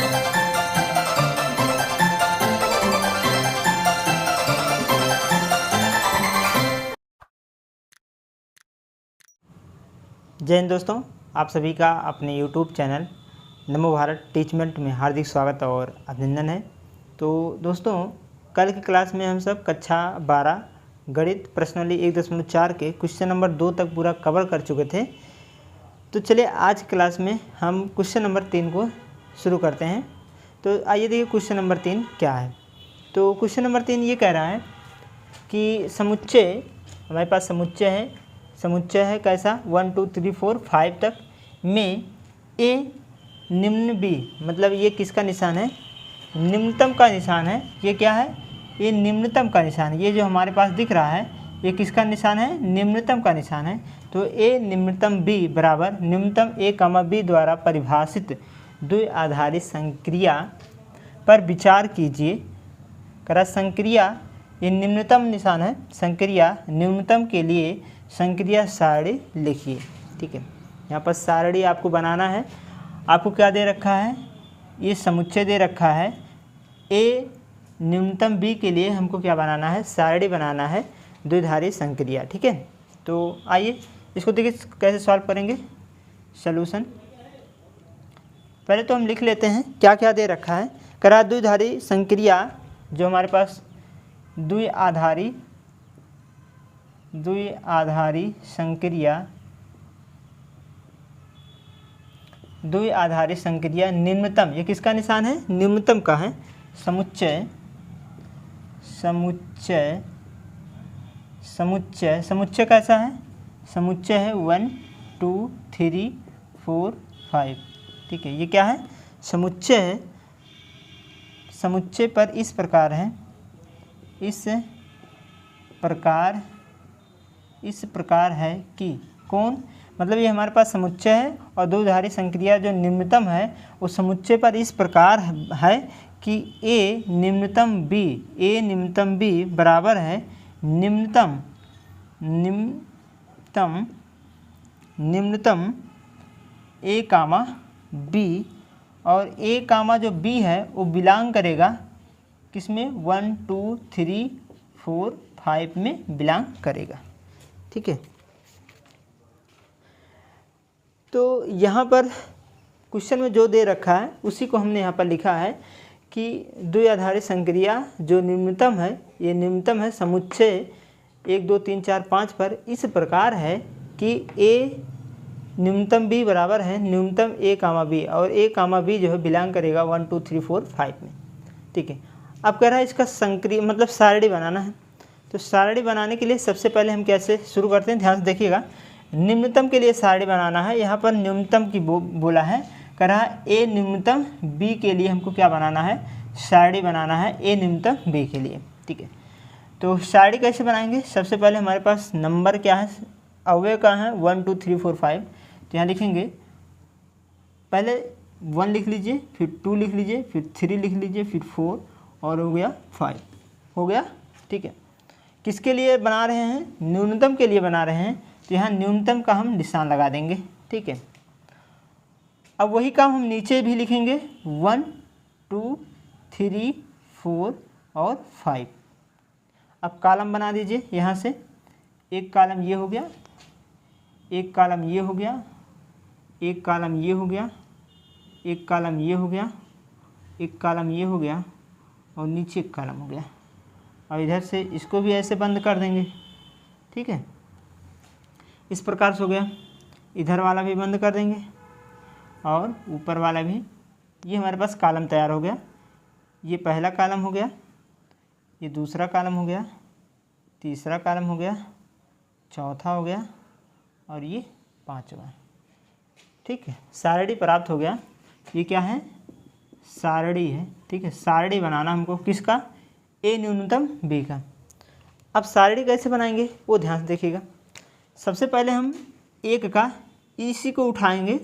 जय हिंद दोस्तों, आप सभी का अपने YouTube चैनल नमो भारत टीचमेंट में हार्दिक स्वागत और अभिनंदन है। तो दोस्तों, कल की क्लास में हम सब कक्षा 12 गणित प्रश्नावली 1.4 के क्वेश्चन नंबर 2 तक पूरा कवर कर चुके थे। तो चलिए आज क्लास में हम क्वेश्चन नंबर 3 को शुरू करते हैं। तो आइए देखिए क्वेश्चन नंबर 3 क्या है। तो क्वेश्चन नंबर 3 ये कह रहा है कि समुच्चय, हमारे पास समुच्चय है कैसा 1 2 3 4 5 तक में ए निम्न बी, मतलब ये किसका निशान है, निम्नतम का निशान है। ये क्या है, ये निम्नतम का निशान है। ये जो हमारे पास दिख रहा है ये किसका निशान है, निम्नतम का निशान है। तो ए निम्नतम बी बराबर निम्नतम ए कमा बी द्वारा परिभाषित द्विआधारी संक्रिया पर विचार कीजिए। करा संक्रिया, ये निम्नतम निशान है, संक्रिया निम्नतम के लिए संक्रिया सारणी लिखिए। ठीक है, यहाँ पर सारणी आपको बनाना है। आपको क्या दे रखा है, ये समुच्चय दे रखा है। ए न्यूनतम बी के लिए हमको क्या बनाना है, सारणी बनाना है द्विधारी संक्रिया। ठीक है, तो आइए इसको देखिए कैसे सॉल्व करेंगे। सॉल्यूशन पहले तो हम लिख लेते हैं क्या क्या दे रखा है। करा द्विधारी संक्रिया, जो हमारे पास द्विआधारी संक्रिया निम्नतम, ये किसका निशान है, निम्नतम का है। समुच्चय कैसा है, समुच्चय है 1 2 3 4 5। ठीक है, ये क्या है, समुच्चय है। समुच्चय पर इस प्रकार है, इस प्रकार है कि कौन, मतलब ये हमारे पास समुच्चय है और द्विधारी संक्रिया जो निम्नतम है वो समुच्चय पर इस प्रकार है कि ए निम्नतम बी बराबर है निम्नतम ए कामा बी, और ए कामा जो बी है वो बिलोंग करेगा किसमें, 1 2 3 4 5 में बिलोंग करेगा। ठीक है, तो यहाँ पर क्वेश्चन में जो दे रखा है उसी को हमने यहाँ पर लिखा है कि द्विआधारी संक्रिया जो निम्नतम है, ये निम्नतम है समुच्चय 1 2 3 4 5 पर इस प्रकार है कि ए न्यूनतम बी बराबर है न्यूनतम ए कामा बी, और ए कामा बी जो है बिलोंग करेगा 1 2 3 4 5 में। ठीक है, अब कह रहा है इसका संक्रिय मतलब सारणी बनाना है। तो सारणी बनाने के लिए सबसे पहले हम कैसे शुरू करते हैं, ध्यान से देखिएगा। निम्नतम के लिए सारणी बनाना है, यहाँ पर न्यूनतम की बोला है, कह रहा है ए निम्नतम बी के लिए हमको क्या बनाना है, सारणी बनाना है ए निम्नतम बी के लिए। ठीक है, तो सारणी कैसे बनाएंगे, सबसे पहले हमारे पास नंबर क्या है, अवयव का है 1 2 3 4 5। तो यहाँ लिखेंगे पहले 1 लिख लीजिए, फिर 2 लिख लीजिए, फिर 3 लिख लीजिए, फिर 4 और हो गया 5 हो गया। ठीक है, किसके लिए बना रहे हैं, न्यूनतम के लिए बना रहे हैं, तो यहाँ न्यूनतम का हम निशान लगा देंगे। ठीक है, अब वही काम हम नीचे भी लिखेंगे 1 2 3 4 और 5। अब कॉलम बना दीजिए, यहाँ से एक कॉलम ये हो गया, एक कॉलम ये हो गया, एक कॉलम ये हो गया, एक कॉलम ये हो गया, एक कॉलम ये हो गया और नीचे एक कॉलम हो गया, और इधर से इसको भी ऐसे बंद कर देंगे। ठीक है, इस प्रकार से हो गया। इधर वाला भी बंद कर देंगे और ऊपर वाला भी। ये हमारे पास कॉलम तैयार हो गया। ये पहला कॉलम हो गया, ये दूसरा कॉलम हो गया, तीसरा कॉलम हो गया, चौथा हो गया और ये पांचवा। ठीक है, सारणी प्राप्त हो गया। ये क्या है, सारणी है। ठीक है, सारणी बनाना हमको किसका, ए न्यूनतम बी का। अब सारणी कैसे बनाएंगे वो ध्यान से देखिएगा। सबसे पहले हम एक का इसी को उठाएंगे,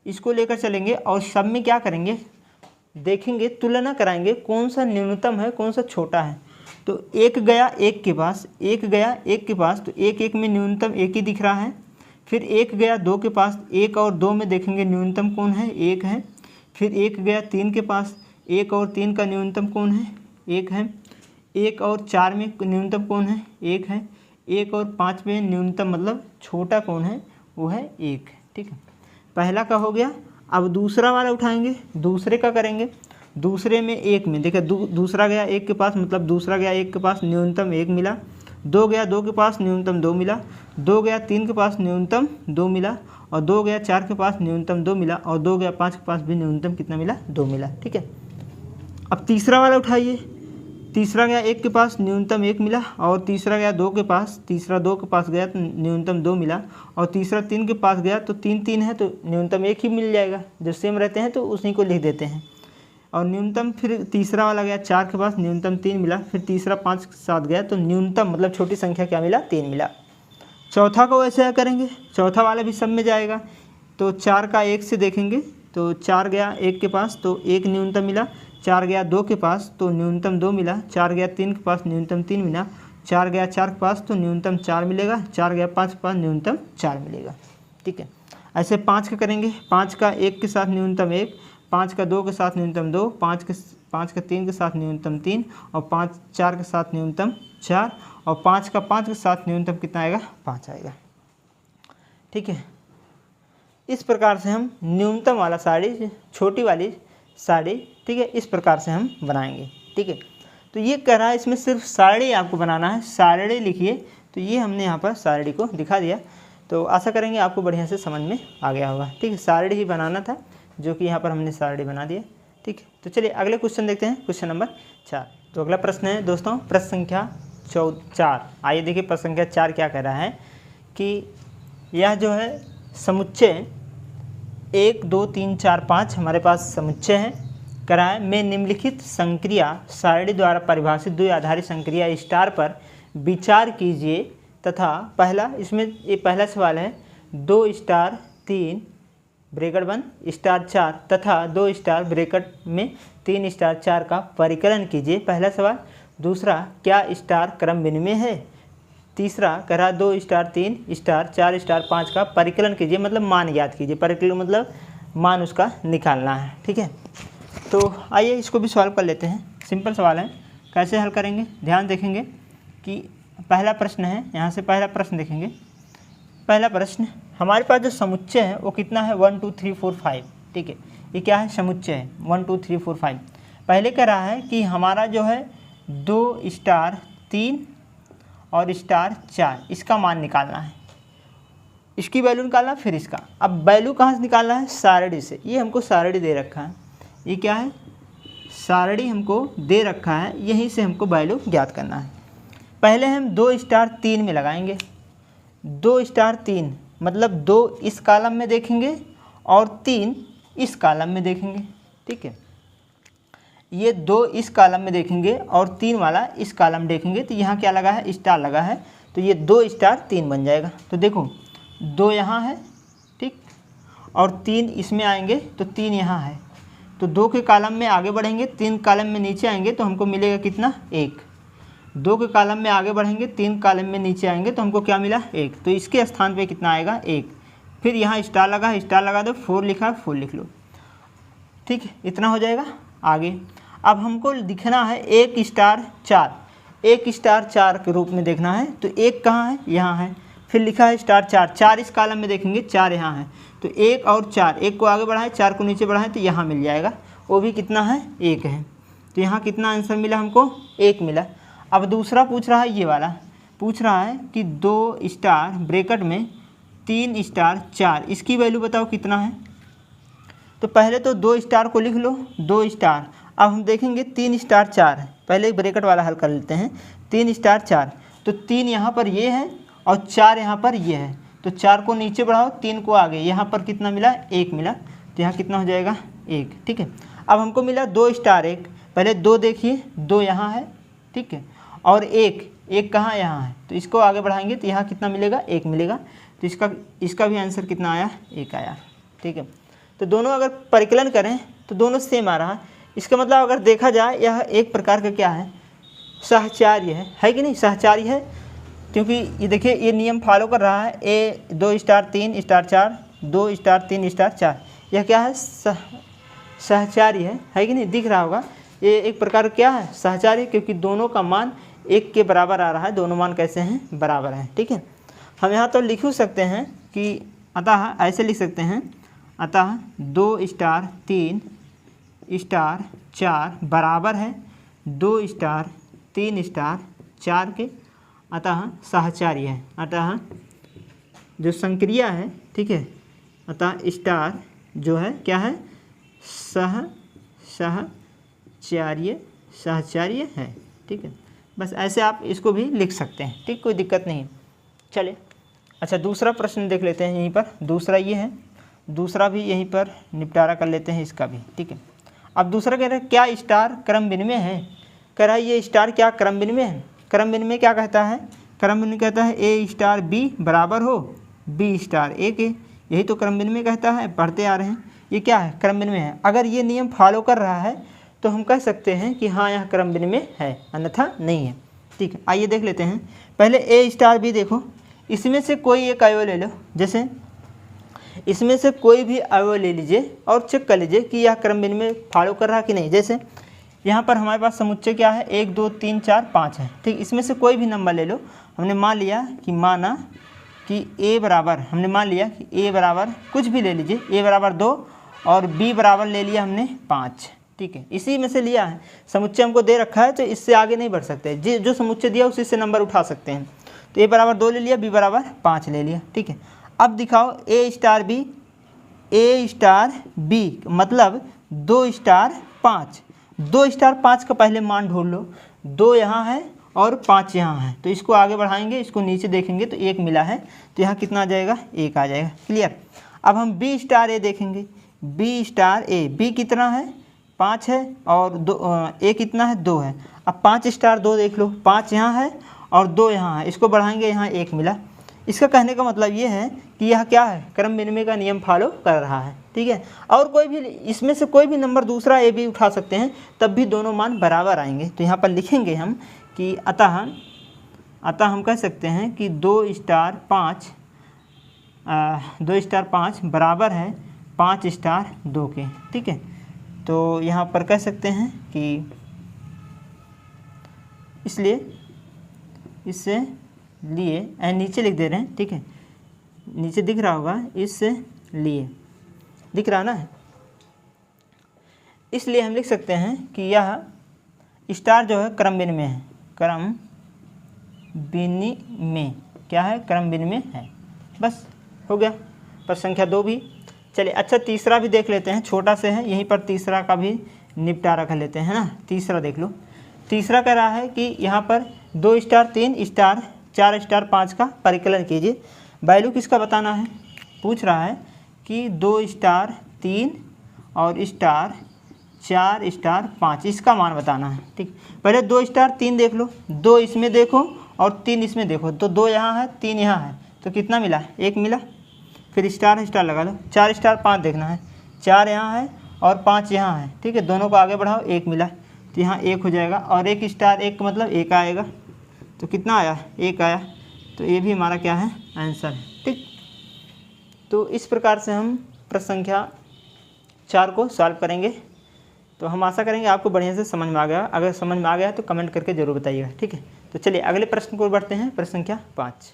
इसको लेकर चलेंगे और सब में क्या करेंगे, देखेंगे, तुलना कराएंगे कौन सा न्यूनतम है कौन सा छोटा है। तो एक गया एक के पास, एक गया एक के पास, तो एक एक में न्यूनतम एक ही दिख रहा है। फिर एक गया दो के पास, एक और दो में देखेंगे न्यूनतम कौन है, एक है। फिर 1 गया 3 के पास, 1 और 3 का न्यूनतम कौन है? 1 है। 1 और 4 में न्यूनतम कौन है? 1 है। 1 और 5 में न्यूनतम मतलब छोटा कौन है? वो है 1। ठीक है, पहला का हो गया। अब दूसरा वाला उठाएंगे, दूसरे का करेंगे। दूसरे में 1 में देखिए दूसरा गया 1 के पास, मतलब दूसरा गया 1 के पास न्यूनतम 1 मिला। 2 गया 2 के पास न्यूनतम 2 मिला। 2 गया 3 के पास न्यूनतम 2 मिला। और 2 गया 4 के पास न्यूनतम 2 मिला। और 2 गया 5 के पास भी न्यूनतम कितना मिला? 2 मिला। ठीक है, अब तीसरा वाला उठाइए। तीसरा गया 1 के पास न्यूनतम 1 मिला। और तीसरा गया 2 के पास, तीसरा 2 के पास गया तो न्यूनतम 2 मिला। और तीसरा 3 के पास गया तो 3 3 है तो न्यूनतम 1 ही मिल जाएगा। जो सेम रहते हैं तो उसी को लिख देते हैं। और न्यूनतम फिर तीसरा वाला गया 4 के पास न्यूनतम 3 मिला। फिर तीसरा 5 के साथ गया तो न्यूनतम मतलब छोटी संख्या क्या मिला? 3 मिला। चौथा को वैसे करेंगे, चौथा वाला भी सब में जाएगा। तो 4 का 1 से देखेंगे तो 4 गया 1 के पास तो 1 न्यूनतम मिला। 4 गया 2 के पास तो न्यूनतम 2 मिला। 4 गया 3 के पास न्यूनतम 3 मिला। 4 गया 4 के पास तो न्यूनतम 4 मिलेगा। 4 गया 5 के पास न्यूनतम 4 मिलेगा। ठीक है, ऐसे 5 का करेंगे। 5 का 1 के साथ न्यूनतम 1, 5 का 2 के साथ न्यूनतम 2, 5 का 3 के साथ न्यूनतम 3, और 5 4 के साथ न्यूनतम 4, और 5 का 5 के साथ न्यूनतम कितना आएगा? 5 आएगा। ठीक है, इस प्रकार से हम न्यूनतम वाला सारणी, छोटी वाली सारणी, ठीक है, इस प्रकार से हम बनाएंगे। ठीक है, तो ये कह रहा है इसमें सिर्फ सारणी आपको बनाना है। सारणी लिखिए, तो ये हमने यहाँ पर सारणी को दिखा दिया। तो आशा करेंगे आपको बढ़िया से समझ में आ गया होगा। ठीक है, सारणी ही बनाना था, जो कि यहाँ पर हमने सारणी बना दिया। ठीक है, तो चलिए अगले क्वेश्चन देखते हैं, क्वेश्चन नंबर 4। तो अगला प्रश्न है दोस्तों प्रश्न संख्या 4। आइए देखिए प्रश्न संख्या 4 क्या कह रहा है कि यह जो है समुच्चय 1 2 3 4 5 हमारे पास समुच्चय है। कह रहा है में निम्नलिखित संक्रिया सारणी द्वारा परिभाषित द्विआधारी संक्रिया स्टार पर विचार कीजिए तथा पहला, इसमें ये पहला सवाल है 2 स्टार 3 ब्रैकेट बंद स्टार 4 तथा 2 स्टार ब्रैकेट में 3 स्टार 4 का परिकलन कीजिए। पहला सवाल। दूसरा, क्या स्टार क्रम विनिमय है? तीसरा कह रहा 2 स्टार 3 स्टार 4 स्टार 5 का परिकलन कीजिए, मतलब मान ज्ञात कीजिए। परिकलन मतलब मान उसका निकालना है। ठीक है, तो आइए इसको भी सॉल्व कर लेते हैं। सिंपल सवाल है, कैसे हल करेंगे ध्यान देखेंगे कि पहला प्रश्न है, यहाँ से पहला प्रश्न देखेंगे। पहला प्रश्न, हमारे पास जो समुच्चय है वो कितना है? 1 2 3 4 5। ठीक है, ये क्या है? समुच्चय है 1 2 3 4 5। पहले कह रहा है कि हमारा जो है 2 स्टार 3 और स्टार 4 इसका मान निकालना है। इसकी वैल्यू निकालना, फिर इसका। अब वैल्यू कहाँ से निकालना है? सारणी से। ये हमको सारणी दे रखा है, ये क्या है? सारणी हमको दे रखा है, यहीं से हमको वैल्यू ज्ञात करना है। पहले हम 2 स्टार 3 में लगाएंगे। 2 स्टार 3 मतलब 2 इस कॉलम में देखेंगे और 3 इस कॉलम में देखेंगे। ठीक है, ये 2 इस कॉलम में देखेंगे और 3 वाला इस कॉलम देखेंगे। तो यहाँ क्या लगा है? स्टार लगा है, तो ये 2 स्टार 3 बन जाएगा। तो देखो 2 यहाँ है, ठीक, और 3 इसमें आएंगे तो 3 यहाँ है। तो 2 के कॉलम में आगे बढ़ेंगे, 3 कॉलम में नीचे आएंगे तो हमको मिलेगा कितना? 1। 2 के कॉलम में आगे बढ़ेंगे, 3 कॉलम में नीचे आएंगे तो हमको क्या मिला? 1। तो इसके स्थान पे कितना आएगा? 1। फिर यहाँ स्टार लगा है, स्टार लगा दो, 4 लिखा है, 4 लिख लो। ठीक है, इतना हो जाएगा। आगे अब हमको दिखना है 1 स्टार 4, 1 स्टार 4 के रूप में देखना है। तो 1 कहाँ है? यहाँ है। फिर लिखा है स्टार 4, 4 इस कॉलम में देखेंगे, 4 यहाँ है। तो 1 और 4, 1 को आगे बढ़ाएं, 4 को नीचे बढ़ाएं तो यहाँ मिल जाएगा। वो भी कितना है? 1 है। तो यहाँ कितना आंसर मिला हमको? 1 मिला। अब दूसरा पूछ रहा है, ये वाला पूछ रहा है कि 2 स्टार ब्रैकेट में 3 स्टार 4, इसकी वैल्यू बताओ कितना है? तो पहले तो 2 स्टार को लिख लो, 2 स्टार। अब हम देखेंगे 3 स्टार 4 है, पहले ब्रैकेट वाला हल कर लेते हैं। 3 स्टार 4, तो 3 यहाँ पर ये है और 4 यहाँ पर ये है। तो 4 को नीचे बढ़ाओ, 3 को आगे, यहाँ पर कितना मिला? 1 मिला। तो यहाँ कितना हो जाएगा? 1। ठीक है, अब हमको मिला 2 स्टार 1। पहले 2 देखिए, 2 यहाँ है, ठीक है, और 1 कहाँ? यहाँ है। तो इसको आगे बढ़ाएंगे तो यहाँ कितना मिलेगा? 1 मिलेगा। तो इसका भी आंसर कितना आया? 1 आया। ठीक है, तो दोनों अगर परिकलन करें तो दोनों सेम आ रहा है। इसका मतलब अगर देखा जाए यह एक प्रकार का क्या है? सहचार्य है कि नहीं? सहचार्य है, क्योंकि ये देखिए ये नियम फॉलो कर रहा है। 2 स्टार 3 स्टार 4, 2 स्टार 3 स्टार 4, यह क्या है? सहचारी है कि नहीं, दिख रहा होगा। ये एक प्रकार क्या है, सहचारी, क्योंकि दोनों का मान 1 के बराबर आ रहा है, दोनों मान कैसे हैं, बराबर हैं। ठीक है, हम यहाँ तो लिख सकते हैं कि अतः ऐसे लिख सकते हैं, अतः 2 स्टार 3 स्टार 4 बराबर है 2 स्टार 3 स्टार 4 के, अतः सहचारी है। अतः जो संक्रिया है, ठीक है, अतः स्टार जो है क्या है, सहचार्य है। ठीक है, बस ऐसे आप इसको भी लिख सकते हैं। ठीक, कोई दिक्कत नहीं। चलिए अच्छा, दूसरा प्रश्न देख लेते हैं। यहीं पर दूसरा ये है, दूसरा भी यहीं पर निपटारा कर लेते हैं इसका भी। ठीक है, अब दूसरा कह रहा है क्या स्टार क्रम विनिमय है। कह रहा है ये स्टार क्या क्रम विनिमय है। क्रम विनिमय क्या कहता है, क्रम विनिमय कहता है ए स्टार बी बराबर हो बी स्टार ए के, यही तो क्रम विनिमय कहता है, पढ़ते आ रहे हैं। ये क्या है, क्रम विनिमय है। अगर ये नियम फॉलो कर रहा है तो हम कह सकते हैं कि हाँ यह क्रम विनिमय है, अन्यथा नहीं है। ठीक है, आइए देख लेते हैं। पहले ए स्टार बी देखो, इसमें से कोई एक अवयव ले लो, जैसे इसमें से कोई भी अवयव ले लीजिए और चेक कर लीजिए कि यह क्रम विनिमय फॉलो कर रहा है कि नहीं। जैसे यहाँ पर हमारे पास समुच्चय क्या है, 1 2 3 4 5 है। ठीक, इसमें से कोई भी नंबर ले लो। हमने मान लिया कि माना कि ए बराबर, हमने मान लिया कि ए बराबर कुछ भी ले लीजिए, ए बराबर 2 और बी बराबर ले लिया हमने 5। ठीक है, इसी में से लिया है, समुच्चय हमको दे रखा है तो इससे आगे नहीं बढ़ सकते, जो समुच्चय दिया उसी से नंबर उठा सकते हैं। तो ए बराबर 2 ले लिया, बी बराबर 5 ले लिया। ठीक है, अब दिखाओ ए स्टार बी मतलब 2 स्टार 5, 2 स्टार 5 का पहले मान ढूंढ लो। 2 यहाँ है और 5 यहाँ है, तो इसको आगे बढ़ाएंगे, इसको नीचे देखेंगे तो 1 मिला है, तो यहाँ कितना आ जाएगा, 1 आ जाएगा। क्लियर। अब हम बी स्टार ए देखेंगे, बी स्टार ए, बी कितना है 5 है और 2 ए कितना है 2 है। अब 5 स्टार 2 देख लो, 5 यहाँ है और 2 यहाँ है, इसको बढ़ाएंगे, यहाँ 1 मिला। इसका कहने का मतलब ये है कि यह क्या है, क्रम विनिमय का नियम फॉलो कर रहा है। ठीक है, और कोई भी इसमें से कोई भी नंबर दूसरा ए बी उठा सकते हैं, तब भी दोनों मान बराबर आएंगे। तो यहाँ पर लिखेंगे हम कि अतः हम कह सकते हैं कि 2 स्टार 5 बराबर है 5 स्टार 2 के। ठीक है, तो यहाँ पर कह सकते हैं कि इसलिए इससे लिए नीचे लिख दे रहे हैं। ठीक है, नीचे दिख रहा होगा, इससे लिए दिख रहा ना, इसलिए हम लिख सकते हैं कि यह स्टार जो है क्रम विनिमय है, क्रम विनिमय क्या है, क्रम विनिमय है। बस हो गया प्रश्न संख्या 2 भी। चलिए अच्छा, तीसरा भी देख लेते हैं, छोटा से है, यहीं पर तीसरा का भी निपटारा कर लेते हैं ना। तीसरा देख लो, तीसरा कह रहा है कि यहाँ पर 2 स्टार 3 स्टार 4 स्टार 5 का परिकलन कीजिए। वैल्यू किसका बताना है, पूछ रहा है कि 2 स्टार 3 और स्टार 4 स्टार 5 इसका मान बताना है। ठीक, पहले 2 स्टार 3 देख लो, 2 इसमें देखो और 3 इसमें देखो, तो 2 यहाँ है 3 यहाँ है, तो कितना मिला, 1 मिला। फिर स्टार स्टार लगा लो, 4 स्टार 5 देखना है, 4 यहाँ है और 5 यहाँ है। ठीक है, दोनों को आगे बढ़ाओ, 1 मिला, तो यहाँ 1 हो जाएगा और 1 स्टार 1 का मतलब 1 आएगा, तो कितना आया, 1 आया। तो ये भी हमारा क्या है, आंसर है। ठीक, तो इस प्रकार से हम प्रश्न संख्या 4 को सॉल्व करेंगे। तो हम आशा करेंगे आपको बढ़िया से समझ में आ गया। अगर समझ में आ गया तो कमेंट करके ज़रूर बताइएगा। ठीक है, तो चलिए अगले प्रश्न को बढ़ते हैं, प्रश्न संख्या 5।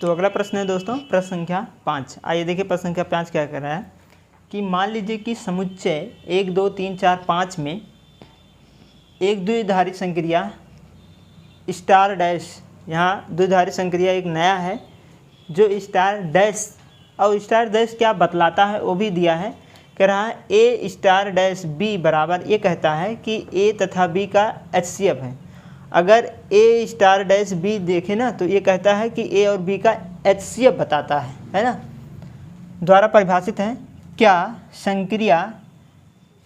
तो अगला प्रश्न है दोस्तों प्रश्न संख्या 5। आइए देखिए प्रश्न संख्या 5 क्या कर रहा है कि मान लीजिए कि समुच्चय 1 2 3 4 5 में एक द्विधारी संक्रिया स्टार डैश, यहाँ द्विधारी संक्रिया एक नया है जो स्टार डैश, और स्टार डैश क्या बतलाता है वो भी दिया है। कह रहा है ए स्टार डैश बी बराबर, ये कहता है कि ए तथा बी का HCF है। अगर ए स्टार डैश बी देखे ना तो ये कहता है कि ए और बी का HCF बताता है ना, द्वारा परिभाषित है। क्या संक्रिया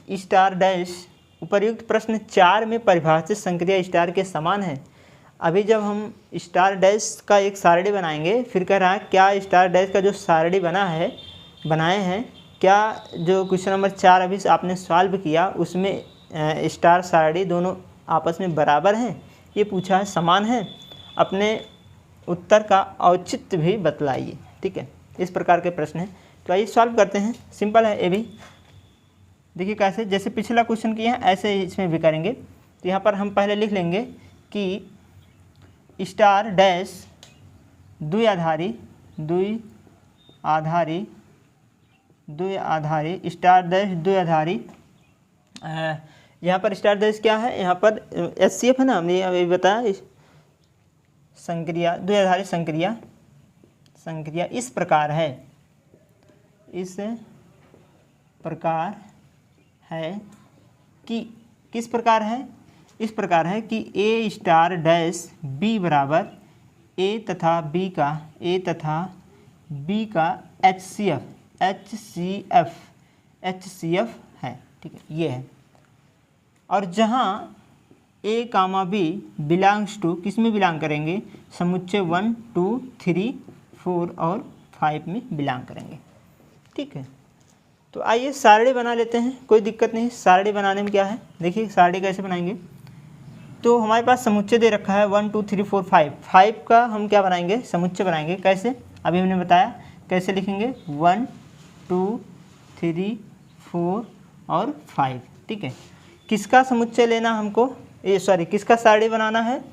स्टार डैश उपर्युक्त प्रश्न 4 में परिभाषित संक्रिया स्टार के समान है। अभी जब हम स्टार डैश का एक सारणी बनाएंगे, फिर कह रहा है क्या स्टार डैश का जो सारणी बनाए हैं, क्या जो क्वेश्चन नंबर 4 अभी आपने सॉल्व किया उसमें स्टार सारणी दोनों आपस में बराबर हैं, ये पूछा है, समान है। अपने उत्तर का औचित्य भी बतलाइए। ठीक है, इस प्रकार के प्रश्न हैं। तो आइए सॉल्व करते हैं, सिंपल है ये भी। देखिए कैसे, जैसे पिछला क्वेश्चन किए हैं ऐसे इसमें भी करेंगे। तो यहाँ पर हम पहले लिख लेंगे कि स्टार डैश द्विआधारी स्टार डैश द्विआधारी, यहाँ पर स्टार डैश क्या है, यहाँ पर HCF है ना, हमने अभी बताया। संक्रिया द्विआधारी संक्रिया इस प्रकार है कि किस प्रकार है, इस प्रकार है कि A स्टार डैश B बराबर A तथा B का HCF है, ठीक है, ये है। और जहाँ A comma B belongs to, किस में बिलोंग करेंगे, समुच्चय 1 2 3 4 और 5 में बिलोंग करेंगे, ठीक है। तो आइए सारणी बना लेते हैं, कोई दिक्कत नहीं। सारणी बनाने में क्या है, देखिए सारणी कैसे बनाएंगे। तो हमारे पास समुच्चय दे रखा है 1 2 3 4 5 का हम क्या बनाएंगे, समुच्चय बनाएंगे। कैसे, अभी हमने बताया कैसे लिखेंगे, 1 2 3 4 और 5, ठीक है। किसका समुच्चय लेना हमको, किसका सारणी बनाना है,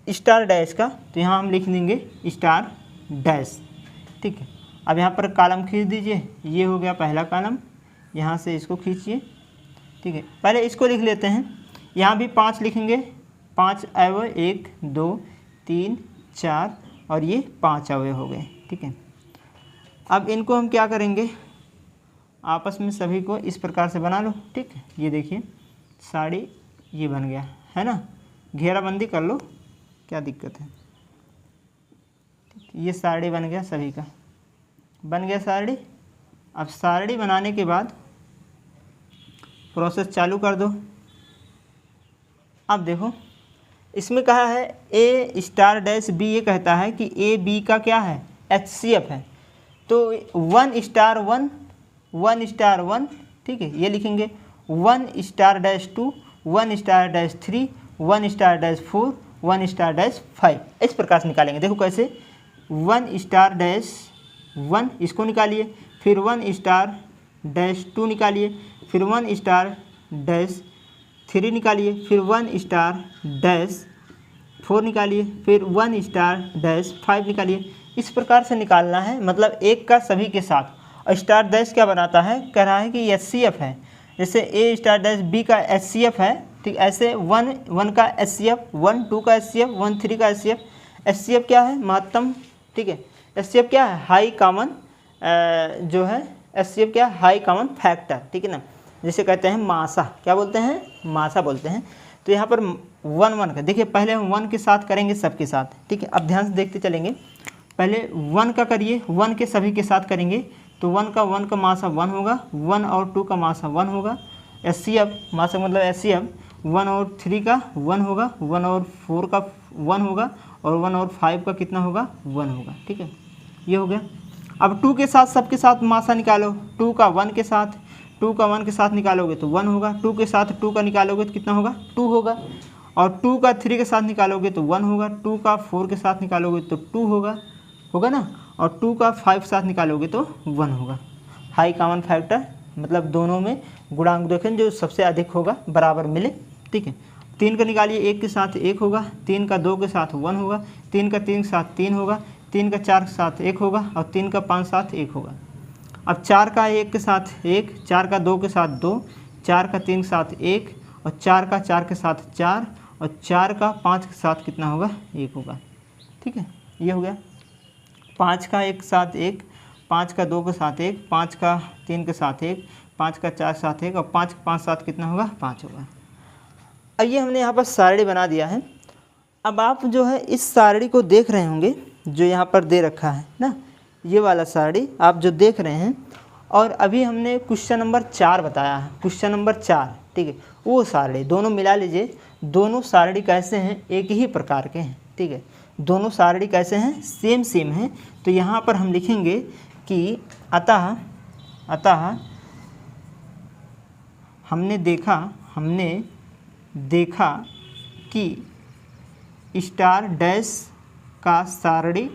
स्टार डैश का। तो यहाँ हम लिख देंगे स्टार डैश, ठीक है। अब यहाँ पर कॉलम खींच दीजिए, ये हो गया पहला कॉलम, यहाँ से इसको खींचिए, ठीक है। पहले इसको लिख लेते हैं, यहाँ भी 5 लिखेंगे, 5 अवयव 1 2 3 4 और ये 5 अवयव हो गए, ठीक है। अब इनको हम क्या करेंगे, आपस में सभी को इस प्रकार से बना लो, ठीक है। ये देखिए साड़ी ये बन गया है ना, घेराबंदी कर लो, क्या दिक्कत है, ये साड़ी बन गया, सभी का बन गया सारणी। अब सारणी बनाने के बाद प्रोसेस चालू कर दो। अब देखो इसमें कहा है A स्टार डैश B, ये कहता है कि A B का क्या है, HCF है। तो 1 स्टार 1, ठीक है, ये लिखेंगे 1 star dash 2, 1 star dash 3, 1 star dash 4, 1 star dash 5, इस प्रकार से निकालेंगे। देखो कैसे, 1 स्टार डैश 1 इसको निकालिए, फिर 1 स्टार डैश 2 निकालिए, फिर 1 स्टार डैश 3 निकालिए, फिर 1 स्टार डैश 4 निकालिए, फिर 1 स्टार डैश 5 निकालिए। इस प्रकार से निकालना है, मतलब एक का सभी के साथ। और स्टार डैश क्या बनाता है, कह रहा है कि HCF है, जैसे A स्टार डैश B का HCF है, ठीक, ऐसे 1 का HCF, 1 2 का HCF, 1 3 का HCF। HCF क्या है, महत्तम, ठीक है। HCF क्या है, हाई कॉमन जो है, HCF क्या है, हाई कॉमन फैक्टर, ठीक है ना, जिसे कहते हैं मासा, क्या बोलते हैं, मासा बोलते हैं। तो यहाँ पर 1 का देखिए, पहले हम 1 के साथ करेंगे सबके साथ, ठीक है। अब ध्यान से देखते चलेंगे, पहले 1 का करिए, 1 के सभी के साथ करेंगे। तो 1 का मासा 1 होगा, 1 और 2 का मासा 1 होगा। HCF मासा मतलब HCF 1 और 3 का 1 होगा, 1 और 4 का 1 होगा, और 1 और 5 का कितना होगा, 1 होगा, ठीक है, ये हो गया। अब 2 के साथ सबके साथ मासा निकालो, 2 का 1 के साथ, 2 का 1 के साथ निकालोगे तो 1 होगा, 2 के साथ 2 का निकालोगे तो कितना होगा, 2 होगा, और 2 का 3 के साथ निकालोगे तो 1 होगा, 2 का 4 के साथ निकालोगे तो 2 होगा ना, और 2 का 5 के साथ निकालोगे तो 1 होगा। हाई कॉमन फैक्टर मतलब दोनों में गुणांक देखें जो सबसे अधिक होगा, बराबर मिले, ठीक है। 3 का निकालिए, 1 के साथ 1 होगा, 3 का 2 के साथ 1 होगा, 3 का 3 के साथ 3 होगा, 3 का 4 के साथ 1 होगा, और 3 का 5 के साथ 1 होगा। अब 4 का 1 के साथ 1, 4 का 2 के साथ 2, 4 का 3 के साथ 1, और 4 का 4 के साथ 4, और 4 का 5 के साथ कितना होगा, 1 होगा, ठीक है, ये हो गया। 5 का 1 के साथ 1, 5 का 2 के साथ 1, 5 का 3 के साथ 1, 5 का 4 के साथ 1, और 5 का 5 के साथ कितना होगा, 5 होगा। अब ये हमने यहाँ पर सारणी बना दिया है। अब आप जो है इस सारणी को देख रहे होंगे, जो यहाँ पर दे रखा है ना, ये वाला सारणी आप जो देख रहे हैं, और अभी हमने क्वेश्चन नंबर 4 बताया है, क्वेश्चन नंबर 4, ठीक है, वो सारणी दोनों मिला लीजिए। दोनों सारणी कैसे हैं, एक ही प्रकार के हैं, ठीक है, दोनों सारणी कैसे हैं, सेम हैं। तो यहाँ पर हम लिखेंगे कि अतः हमने देखा कि स्टार डैश का सारणी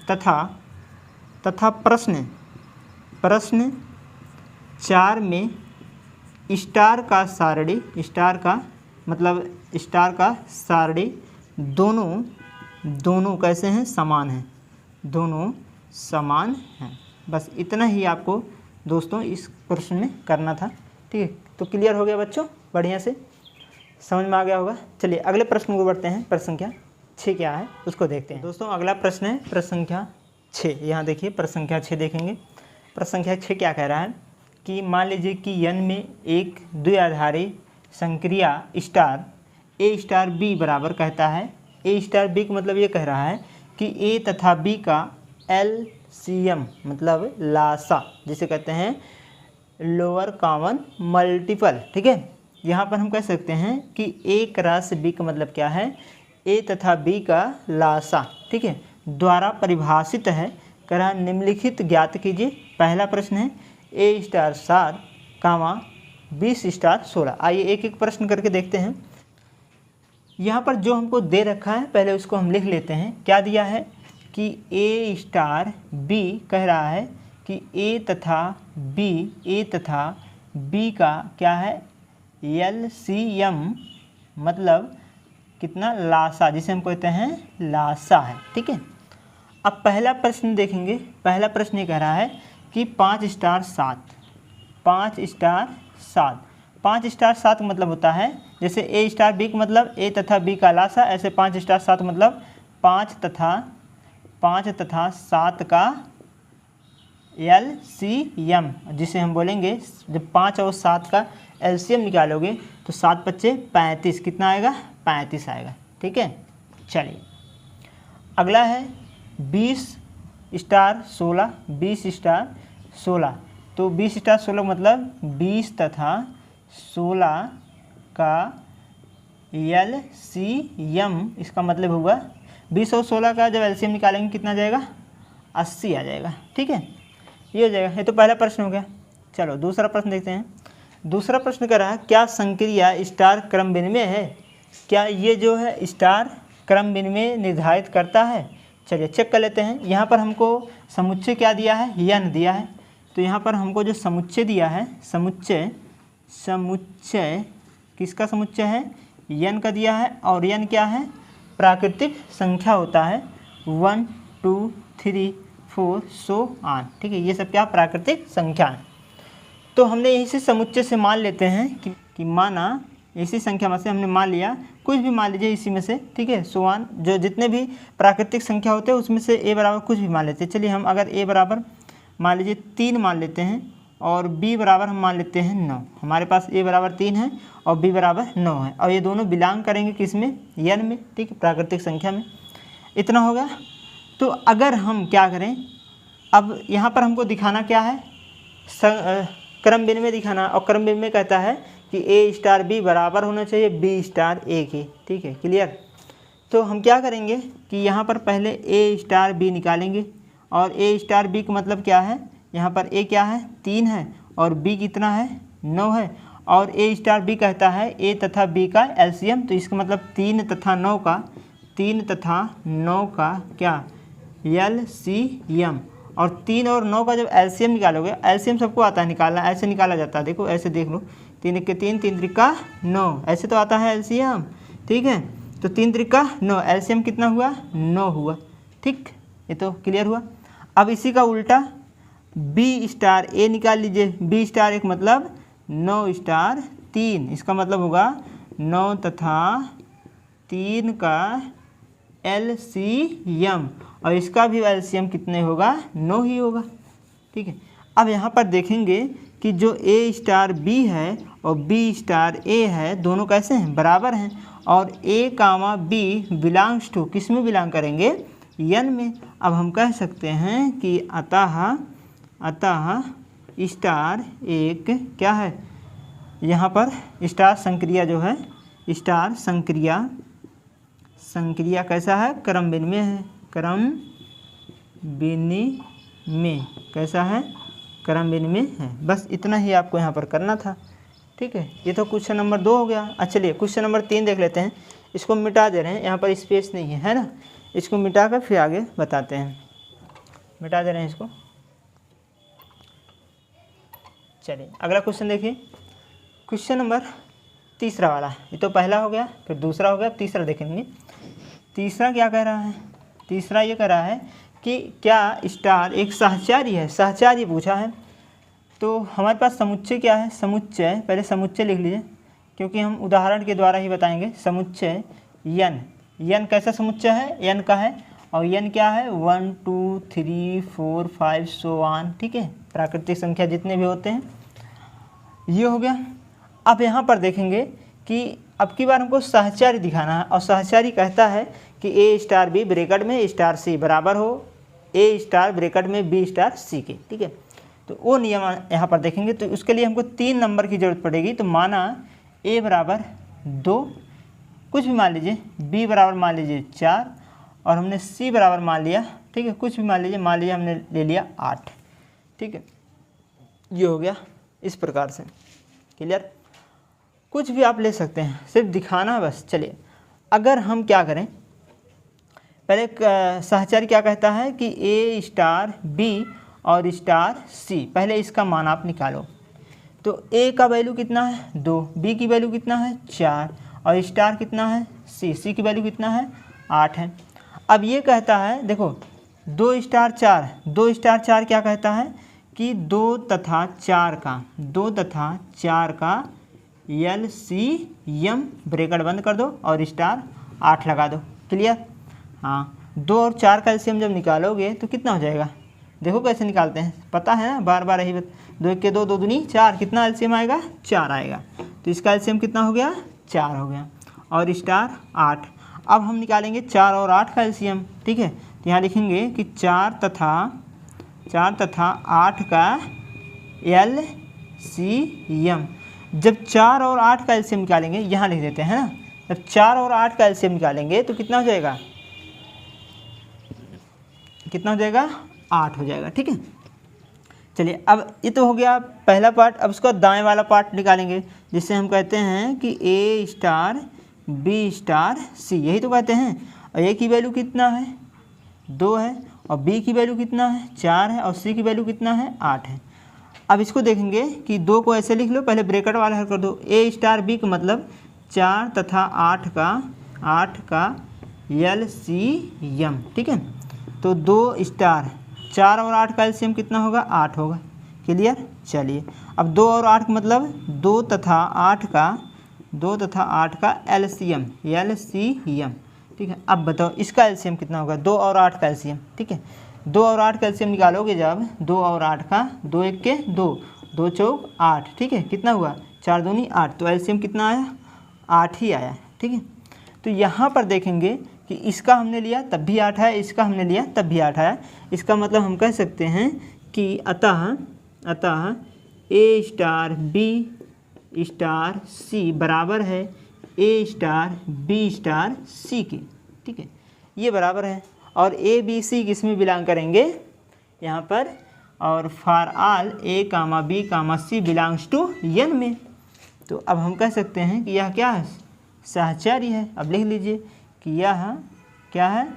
तथा प्रश्न 4 में स्टार का सारणी, स्टार का मतलब स्टार का सारणी दोनों कैसे हैं, समान हैं, दोनों समान हैं। बस इतना ही आपको दोस्तों इस प्रश्न में करना था। ठीक है, तो क्लियर हो गया बच्चों, बढ़िया से समझ में आ गया होगा। चलिए अगले प्रश्न को बढ़ते हैं। प्रश्न संख्या 6 क्या है उसको देखते हैं। दोस्तों अगला प्रश्न है प्रश्न संख्या 6। यहाँ देखिए प्रश्न संख्या 6 देखेंगे। प्रश्न संख्या 6 क्या कह रहा है कि मान लीजिए कि n में एक द्विआधारी संक्रिया स्टार a स्टार b बराबर कहता है। a स्टार b का मतलब ये कह रहा है कि a तथा b का LCM मतलब लासा, जिसे कहते हैं लोअर कॉमन मल्टीपल। ठीक है, यहाँ पर हम कह सकते हैं कि a क्रॉस b का मतलब क्या है, a तथा b का लासा, ठीक है, द्वारा परिभाषित है। कह रहा निम्नलिखित ज्ञात कीजिए। पहला प्रश्न है a स्टार 7 कामा 20 स्टार 16। आइए एक एक प्रश्न करके देखते हैं। यहाँ पर जो हमको दे रखा है पहले उसको हम लिख लेते हैं। क्या दिया है कि a स्टार b कह रहा है कि a तथा b का क्या है LCM मतलब कितना, लासा, जिसे हम कहते हैं लासा है। ठीक है, अब पहला प्रश्न देखेंगे। पहला प्रश्न ये कह रहा है कि 5 स्टार 7, 5 स्टार 7, 5 स्टार 7 मतलब होता है जैसे a स्टार b का मतलब a तथा b का लासा, ऐसे 5 स्टार 7 मतलब 5 तथा 7 का LCM, जिसे हम बोलेंगे जब 5 और 7 का LCM निकालोगे तो 7 पच्चे 35, कितना आएगा 35 आएगा। ठीक है, चलिए अगला है 20 स्टार 16, 20 स्टार 16, तो 20 स्टार 16 मतलब 20 तथा 16 का LCM, इसका मतलब होगा 20 और 16 का जब LCM निकालेंगे कितना जाएगा 80 आ जाएगा। ठीक है, ये हो जाएगा। ये तो पहला प्रश्न हो गया। चलो दूसरा प्रश्न देखते हैं। दूसरा प्रश्न कर रहा है क्या संक्रिया स्टार क्रम विनिमय है, क्या ये जो है स्टार क्रम विनिमय निर्धारित करता है। चलिए चेक कर लेते हैं। यहाँ पर हमको समुच्चय क्या दिया है, n दिया है। तो यहाँ पर हमको जो समुच्चय दिया है, समुच्चय किसका समुच्चय है, n का दिया है। और n क्या है, प्राकृतिक संख्या होता है 1 2 3 4 सो ऑन। ठीक है, ये सब क्या प्राकृतिक संख्या है। तो हमने यहीं से समुच्चय से मान लेते हैं कि माना इसी संख्या में से हमने मान लिया, कुछ भी मान लीजिए इसी में से। ठीक है, सो ऑन, जो जितने भी प्राकृतिक संख्या होते हैं उसमें से a बराबर कुछ भी मान लेते हैं। चलिए हम अगर a बराबर मान लीजिए 3 मान लेते हैं और b बराबर हम मान लेते हैं 9। हमारे पास a बराबर 3 है और b बराबर 9 है, और ये दोनों बिलोंग करेंगे किस में, n में। ठीक है, प्राकृतिक संख्या में। इतना हो गया। तो अगर हम क्या करें, अब यहाँ पर हमको दिखाना क्या है, क्रम विनिमय दिखाना। और क्रम विनिमय कहता है कि a स्टार b बराबर होना चाहिए b स्टार a के। ठीक है, क्लियर। तो हम क्या करेंगे कि यहाँ पर पहले a स्टार b निकालेंगे, और a स्टार b का मतलब क्या है, यहाँ पर a क्या है 3 है और b कितना है 9 है, और a स्टार b कहता है a तथा b का LCM। तो इसका मतलब 3 तथा 9 का क्या LCM। और 3 और 9 का जब LCM निकालोगे, LCM सबको आता है निकालना, ऐसे निकाला जाता है। देखो ऐसे देख लो, 3 के 3, 3 त्रिका 9, ऐसे तो आता है LCM। ठीक है, तो 3 त्रिका 9, LCM कितना हुआ 9 हुआ। ठीक, ये तो क्लियर हुआ। अब इसी का उल्टा b स्टार a निकाल लीजिए। b स्टार एक मतलब 9 स्टार 3, इसका मतलब होगा 9 तथा 3 का LCM, और इसका भी LCM कितने होगा 9 ही होगा। ठीक है, अब यहाँ पर देखेंगे कि जो a स्टार b है और b स्टार a है, दोनों कैसे हैं, बराबर हैं। और a comma b belongs to, किस में बिलोंग करेंगे, n में। अब हम कह सकते हैं कि अतः स्टार एक क्या है, यहाँ पर स्टार संक्रिया जो है, स्टार संक्रिया कैसा है, क्रम विनिमय है। क्रम विनिमय कैसा है, क्रम विनिमय है। बस इतना ही आपको यहाँ पर करना था। ठीक है, ये तो क्वेश्चन नंबर 2 हो गया। अच्छा चलिए क्वेश्चन नंबर 3 देख लेते हैं। इसको मिटा दे रहे हैं, यहाँ पर स्पेस नहीं है ना, इसको मिटा कर फिर आगे बताते हैं। मिटा दे रहे हैं इसको। चलिए अगला क्वेश्चन देखिए, क्वेश्चन नंबर तीसरा वाला। ये तो पहला हो गया, फिर दूसरा हो गया, तीसरा देखेंगे। तीसरा क्या कह रहा है? तीसरा ये कह रहा है कि क्या स्टार एक सहचारी है? सहचारी पूछा है, तो हमारे पास समुच्चय क्या है? समुच्चय, पहले समुच्चय लिख लीजिए क्योंकि हम उदाहरण के द्वारा ही बताएंगे। समुच्चय यन, यन कैसा समुच्चय है? यन का है, और यन क्या है? 1 2 3 4 5 सो ऑन, ठीक है, प्राकृतिक संख्या जितने भी होते हैं, ये हो गया। अब यहाँ पर देखेंगे कि अब की बार हमको सहचारी दिखाना है, और सहचारी कहता है कि ए स्टार बी ब्रैकेट में स्टार सी बराबर हो ए स्टार ब्रैकेट में बी स्टार सी के, ठीक है। तो वो नियम यहाँ पर देखेंगे, तो उसके लिए हमको 3 नंबर की ज़रूरत पड़ेगी। तो माना ए बराबर 2, कुछ भी मान लीजिए, बी बराबर मान लीजिए 4, और हमने सी बराबर मान लिया, ठीक है, कुछ भी मान लीजिए हमने ले लिया 8, ठीक है। ये हो गया इस प्रकार से, क्लियर। कुछ भी आप ले सकते हैं, सिर्फ दिखाना है बस। चलिए अगर हम क्या करें, पहले सहचारी क्या कहता है कि ए स्टार बी और स्टार सी, पहले इसका मान आप निकालो। तो ए का वैल्यू कितना है? 2, बी की वैल्यू कितना है? 4, और स्टार कितना है? सी की वैल्यू कितना है? 8 है। अब ये कहता है, देखो 2 स्टार 4, 2 स्टार 4 क्या कहता है कि 2 तथा 4 का LCM ब्रैकेट बंद कर दो और स्टार 8 लगा दो, क्लियर। हाँ, 2 और 4 का LCM जब निकालोगे तो कितना हो जाएगा? देखो कैसे निकालते हैं, पता है ना, बार बार यही 2 1 के 2, 2 दूनी 4, कितना LCM आएगा? 4 आएगा। तो इसका LCM कितना हो गया? 4 हो गया, और स्टार 8। अब हम निकालेंगे 4 और 8 का LCM, ठीक है। तो यहाँ लिखेंगे कि 4 तथा 8 का LCM। जब 4 और 8 का LCM निकालेंगे, यहाँ लिख देते हैं ना, जब 4 और 8 का LCM निकालेंगे तो कितना हो जाएगा? कितना हो जाएगा? 8 हो जाएगा, ठीक है। चलिए अब ये तो हो गया पहला पार्ट। अब उसका दाएं वाला पार्ट निकालेंगे, जिससे हम कहते हैं कि ए स्टार बी स्टार सी, यही तो कहते हैं। और ए की वैल्यू कितना है? 2 है, और बी की वैल्यू कितना है? 4 है, और सी की वैल्यू कितना है? 8 है। अब इसको देखेंगे कि 2 को ऐसे लिख लो, पहले ब्रैकेट वाला हल कर दो। ए स्टार बी का मतलब 4 तथा 8 का LCM, ठीक है। तो 2 स्टार 4 और 8 का LCM कितना होगा? 8 होगा, क्लियर। चलिए अब 2 और 8 का मतलब 2 तथा 8 का LCM, ठीक है। अब बताओ इसका LCM कितना होगा? 2 और 8 का LCM, ठीक है। 2 और 8 का LCM निकालोगे जब, 2 और 8 का, 2 1 के 2, 2 चौक 8, ठीक है। कितना हुआ? 4 दूनी 8, तो LCM कितना आया? 8 ही आया, ठीक है। तो यहाँ पर देखेंगे कि इसका हमने लिया तब भी 8 है, इसका हमने लिया तब भी 8 है। इसका मतलब हम कह सकते हैं कि अतः ए स्टार बी स्टार सी बराबर है ए स्टार बी स्टार सी के, ठीक है, ये बराबर है। और ए बी सी किस में बिलोंग करेंगे यहाँ पर? और for all a comma b comma c belongs to N में। तो अब हम कह सकते हैं कि यह क्या है? सहचारी है। अब लिख लीजिए कि यह क्या है?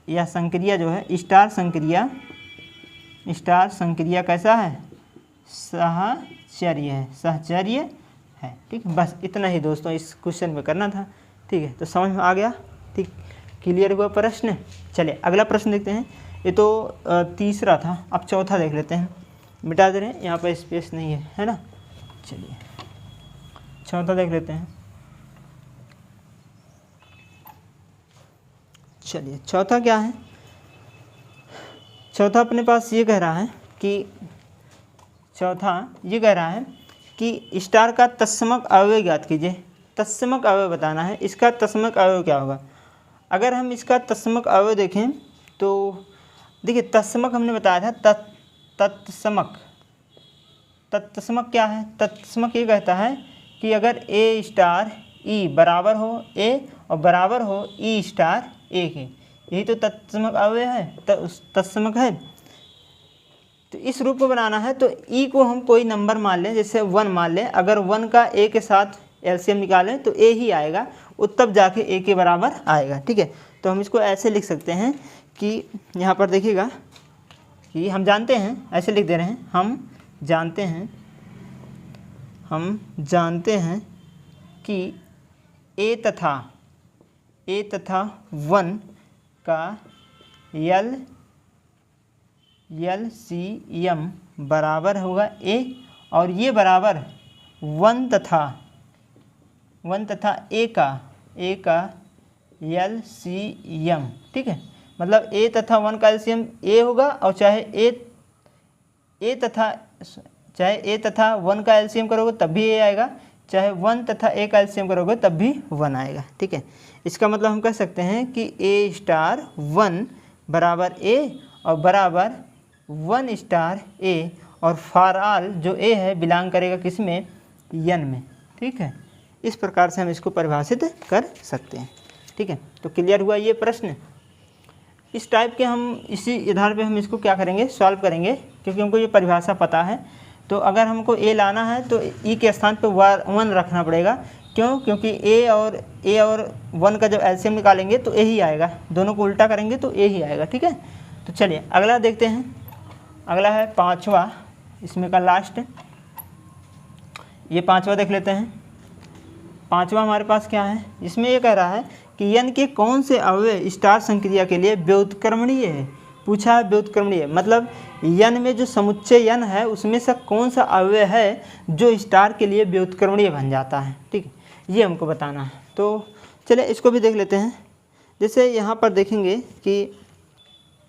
यह संक्रिया जो है स्टार संक्रिया कैसा है? सहचर्य है, ठीक है। बस इतना ही दोस्तों इस क्वेश्चन में करना था, ठीक है। तो समझ में आ गया, ठीक, क्लियर हुआ प्रश्न। चलिए अगला प्रश्न देखते हैं। ये तो तीसरा था, अब चौथा देख लेते हैं। मिटा दे रहे हैं, यहाँ पर स्पेस नहीं है ना। चलिए चौथा देख लेते हैं। चलिए चौथा क्या है? चौथा अपने पास ये कह रहा है कि स्टार का तत्समक अवयव ज्ञात कीजिए। तत्समक अवयव बताना है। इसका तत्समक अवयव क्या होगा? अगर हम इसका तत्समक अवयव देखें तो देखिए, तत्समक हमने बताया था। तत्समक क्या है? तत्समक ये कहता है कि अगर ए स्टार ई बराबर हो ए और बराबर हो ई स्टार ए के, यही तो तत्समक अवयव है, तत्समक है। तो इस रूप को बनाना है तो ई को हम कोई नंबर मान लें, जैसे 1 मान लें। अगर 1 का ए के साथ LCM निकालें तो ए ही आएगा, वो तब जाके ए के बराबर आएगा, ठीक है। तो हम इसको ऐसे लिख सकते हैं कि यहाँ पर देखिएगा कि हम जानते हैं, ऐसे लिख दे रहे हैं हम, जानते हैं कि ए तथा 1 का LCM बराबर होगा ए, और ये बराबर 1 तथा ए का LCM, ठीक है। मतलब ए तथा 1 का LCM ए होगा, और चाहे ए तथा 1 का LCM करोगे तब भी ए आएगा, चाहे 1 तथा ए का LCM करोगे तब भी 1 आएगा, ठीक है। इसका मतलब हम कह सकते हैं कि ए स्टार 1 बराबर ए और बराबर 1 स्टार ए, और फॉर ऑल जो ए है बिलोंग करेगा किस में, यन में, ठीक है। इस प्रकार से हम इसको परिभाषित कर सकते हैं, ठीक है। तो क्लियर हुआ ये प्रश्न। इस टाइप के हम इसी आधार पे हम इसको क्या करेंगे, सॉल्व करेंगे, क्योंकि हमको ये परिभाषा पता है। तो अगर हमको ए लाना है तो ई के स्थान पे 1 रखना पड़ेगा। क्यों? क्योंकि ए और 1 का जब एलसीएम निकालेंगे तो ए ही आएगा, दोनों को उल्टा करेंगे तो ए ही आएगा, ठीक है। तो चलिए अगला देखते हैं। अगला है 5वां, इसमें का लास्ट, ये 5वां देख लेते हैं। 5वां हमारे पास क्या है, इसमें ये कह रहा है कि यन के कौन से अवयव स्टार संक्रिया के लिए व्युत्क्रमणीय है। पूछा है व्युत्क्रमणीय, मतलब यन में जो समुच्चय यन है उसमें से कौन सा अवयव है जो स्टार के लिए व्युत्क्रमणीय बन जाता है, ठीक है, ये हमको बताना है। तो चलिए इसको भी देख लेते हैं। जैसे यहाँ पर देखेंगे कि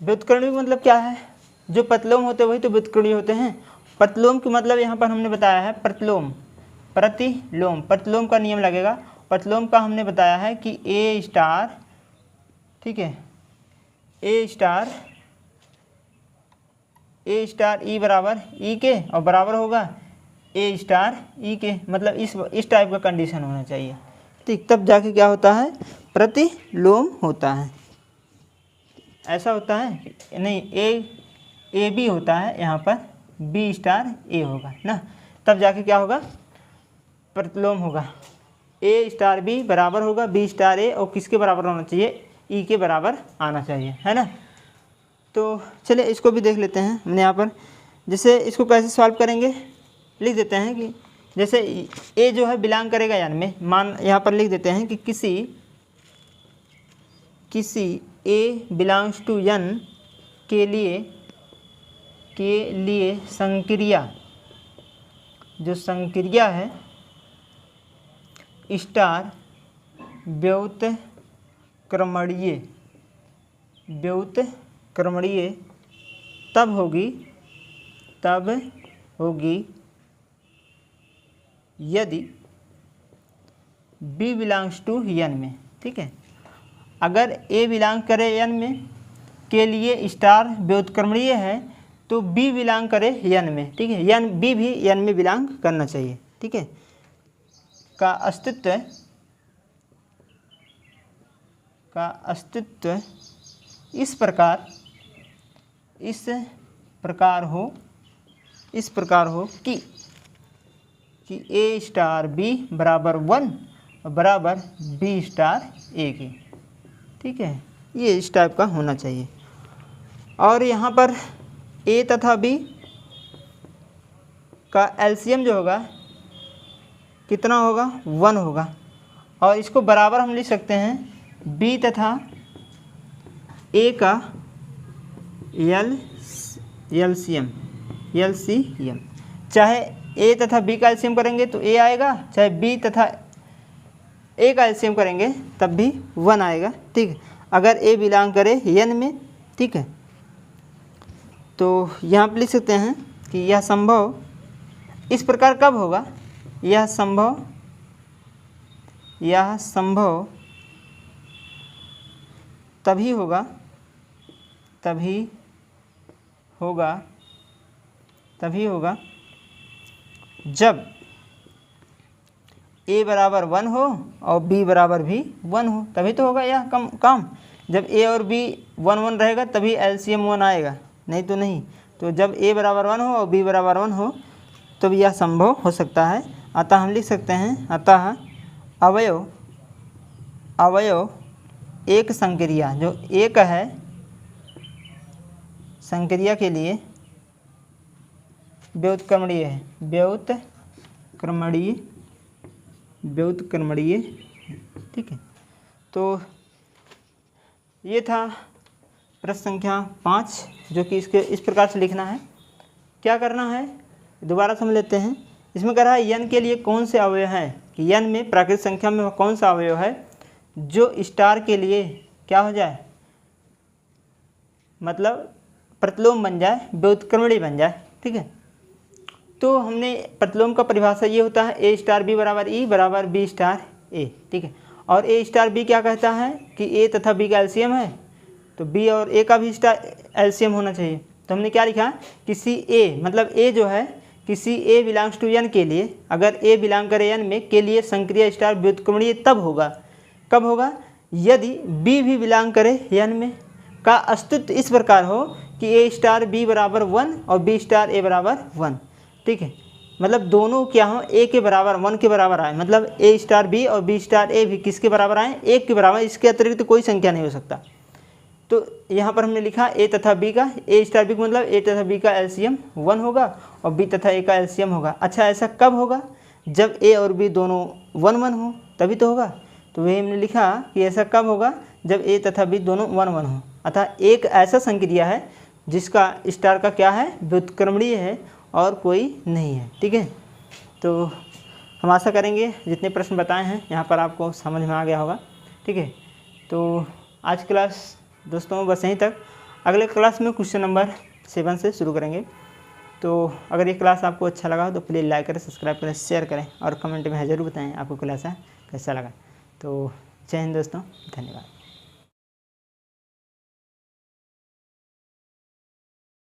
व्युत्क्रमणीय मतलब क्या है, जो प्रतिलोम होते हैं वही तो व्युत्क्रमणीय होते हैं। प्रतिलोम की मतलब यहाँ पर हमने बताया है प्रतिलोम का नियम लगेगा। प्रतिलोम का हमने बताया है कि ए स्टार, ठीक है, ए स्टार ई बराबर ई के और बराबर होगा ए स्टार ई के, मतलब इस टाइप का कंडीशन होना चाहिए, ठीक, तब जाके क्या होता है, प्रतिलोम होता है। ऐसा होता है नहीं, ए बी होता है, यहाँ पर बी स्टार ए होगा ना, तब जाके क्या होगा, प्रतिलोम होगा। ए स्टार बी बराबर होगा बी स्टार ए, और किसके बराबर होना चाहिए, ई के बराबर आना चाहिए, है ना। तो चलिए इसको भी देख लेते हैं हमने यहाँ पर। जैसे इसको कैसे सॉल्व करेंगे, लिख देते हैं कि जैसे ए जो है बिलोंग करेगा यन में, मान यहाँ पर लिख देते हैं कि किसी ए बिलोंग्स टू यन के लिए संक्रिया, जो संक्रिया है स्टार व्युत्क्रमणीय तब होगी यदि बी बिलोंग्स टू यन में, ठीक है। अगर ए बिलोंग करे यन में के लिए स्टार व्युत्क्रमणीय है तो बी बिलोंग करे यन में, ठीक है, यन बी भी यन में बिलोंग करना चाहिए, ठीक है। का अस्तित्व इस प्रकार हो कि ए स्टार बी बराबर 1 बराबर बी स्टार ए के, ठीक है, ये इस टाइप का होना चाहिए। और यहाँ पर ए तथा बी का एलसीएम जो होगा कितना होगा, 1 होगा, और इसको बराबर हम लिख सकते हैं बी तथा ए का एलसीएम, चाहे ए तथा बी का एलसीएम करेंगे तो ए आएगा, चाहे बी तथा ए का एलसीएम करेंगे तब भी 1 आएगा, ठीक है, अगर ए बिलोंग करे यन में, ठीक है। तो यहाँ पर लिख सकते हैं कि यह संभव इस प्रकार कब होगा, यह संभव तभी होगा जब ए बराबर 1 हो और बी बराबर भी 1 हो, तभी तो होगा यह काम। जब ए और बी 1 रहेगा तभी एलसीएम 1 आएगा, नहीं तो नहीं। तो जब ए बराबर 1 हो और बी बराबर 1 हो तो यह संभव हो सकता है। अतः हम लिख सकते हैं, अतः अवयव एक संक्रिया जो एक है संक्रिया के लिए व्युत्क्रमणीय है, व्युत्क्रमणीय, ठीक है। तो ये था प्रश्न संख्या 5, जो कि इसके इस प्रकार से लिखना है। क्या करना है दोबारा समझ लेते हैं। इसमें कह रहा है n के लिए कौन से अवयव हैं, कि n में प्राकृतिक संख्या में कौन सा अवयव है जो स्टार के लिए क्या हो जाए, मतलब प्रतिलोम बन जाए, व्युत्क्रमणीय बन जाए, ठीक है। तो हमने प्रतिलोम का परिभाषा ये होता है a स्टार b बराबर e बराबर b स्टार a, ठीक है। और a स्टार b क्या कहता है कि a तथा b का एलसीएम है, तो b और a का भी स्टार एलसीएम होना चाहिए। तो हमने क्या लिखा, किसी a मतलब a जो है किसी a बिलोंग्स टू n के लिए, अगर a बिलोंग करे n में के लिए संक्रिया स्टार व्युत्क्रमणीय तब होगा, कब होगा, यदि b भी बिलोंग करे n में का अस्तित्व इस प्रकार हो कि a स्टार b बराबर 1 और b स्टार a बराबर 1, ठीक है। मतलब दोनों क्या हो, a के बराबर 1 के बराबर आए, मतलब a स्टार b और b स्टार a भी किसके बराबर आए, 1 के बराबर, इसके अतिरिक्त कोई संख्या नहीं हो सकता। तो यहाँ पर हमने लिखा a तथा b का, a स्टार b का मतलब a तथा b का एलसीएम 1 होगा और b तथा a का एलसीएम होगा। अच्छा ऐसा कब होगा, जब a और b दोनों 1 1 हो तभी तो होगा। तो वही हमने लिखा कि ऐसा कब होगा, जब a तथा b दोनों 1 1 हो। अतः एक ऐसा संक्रिया है जिसका स्टार का क्या है, व्युत्क्रमणीय है और कोई नहीं है, ठीक है। तो हम आशा करेंगे जितने प्रश्न बताए हैं यहाँ पर आपको समझ में आ गया होगा, ठीक है। तो आज क्लास दोस्तों बस यहीं तक। अगले क्लास में क्वेश्चन नंबर 7 से शुरू करेंगे। तो अगर ये क्लास आपको अच्छा लगा तो प्लीज़ लाइक करें, सब्सक्राइब करें, शेयर करें और कमेंट में ज़रूर बताएं आपको क्लास कैसा लगा। तो जय हिंद दोस्तों, धन्यवाद।